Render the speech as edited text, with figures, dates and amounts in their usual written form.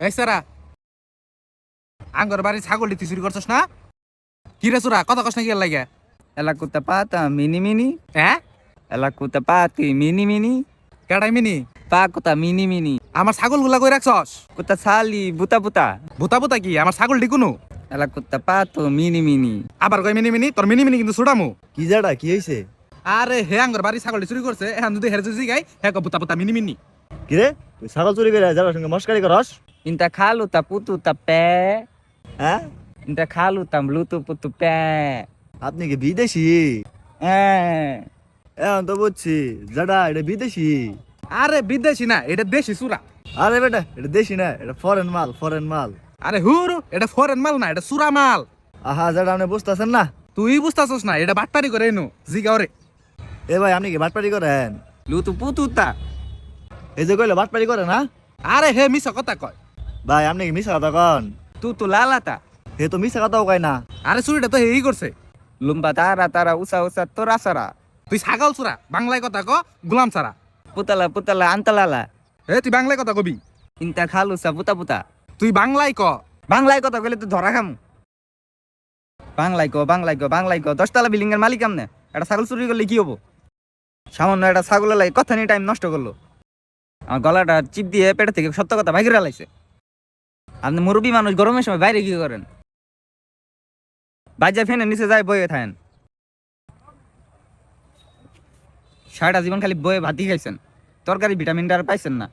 এই সারা আঙ্গর বাড়ি ছাগল তুই চুরি করছস না? কি রে চোরা কথা কস না কি লাগে? Ela kuta pata mini mini. হ্যাঁ Ela kuta pati mini mini. কেডাই মিনি Pa kuta mini mini. আমার ছাগল গুলা কই রাখছস? Kuta sali buta buta. ভূতা ভূতা কি আমার ছাগল ডিকুনু? Ela kuta pato mini mini. আবার কই মিনি মিনি তোর মিনি মিনি কিন্তু ছুড়ামু। কি জাডা কি হইছে? আরে হে আঙ্গর বাড়ি ছাগল চুরি করছে এখন যদি হেরে যদি গাই হে ভূতা ভূতা মিনি মিনি। কি রে তুই ছাগল চুরি করে যাবার সঙ্গে মস্কারি করস? Inta kalu ta putu ta pe. হ্যাঁ Inta kalu ta blutu putu pe. আপনি কি বিদেশি? এখন তো বুঝছি জাডা এটা বিদেশি। আরে বিদেশি না এটা দেশি চুরা। আরে বেটা এটা দেশি না, এটা ফরেন মাল, ফরেন মাল। আরে হুরু এটা ফরেন মাল না এটা চুরা মাল। আহা জাডা আপনি বুঝতেছেন না? তুই বুঝতাছস না এটা বাটপারি করে এনু জিগাওরে। এ ভাই আপনি কি বাটপারি করেন? Lutu putu ta. এই যে কইলো বাটপারি করে না? আরে হে মিছা কথা কয়। ভাই আপনি কি মিছা কথা কন? Tutu lala ta. হে তো মিছা কথাও কয় না। আরে চুরিটা তো হেই করছে। Lumba tara tara usa usa tora sara. তুই ছাগল চুরা বাংলায় কথা ক গোলাম ছাড়া। Putala putala antalala. হে তুই বাংলায় কথা কবি। Inta kalu sa puta puta. তুই বাংলায় ক। বাংলায় কথা কইলে তো ধরা খামু। বাংলায় কো 10 তলা বিল্ডিং এর মালিক আমনে। এটা ছাগল চুরি করলে কি হবো? সামান্য একটা ছাগলের লাগে কথা নিয়ে টাইম নষ্ট করলো। আমার গলাটা চিপ দিয়ে পেট থেকে সত্য কথা বাইরে লাইছে। আপনি মুরব্বী মানুষ গরমের সময় বাইরে কি করেন? বাইজা ফ্যানের নিচে যায় বয়ে থাকেন। সারাটা জীবন খালি বয়ে ভাতই খাইছেন, তরকারি ভিটামিনটা আর পাইছেন না।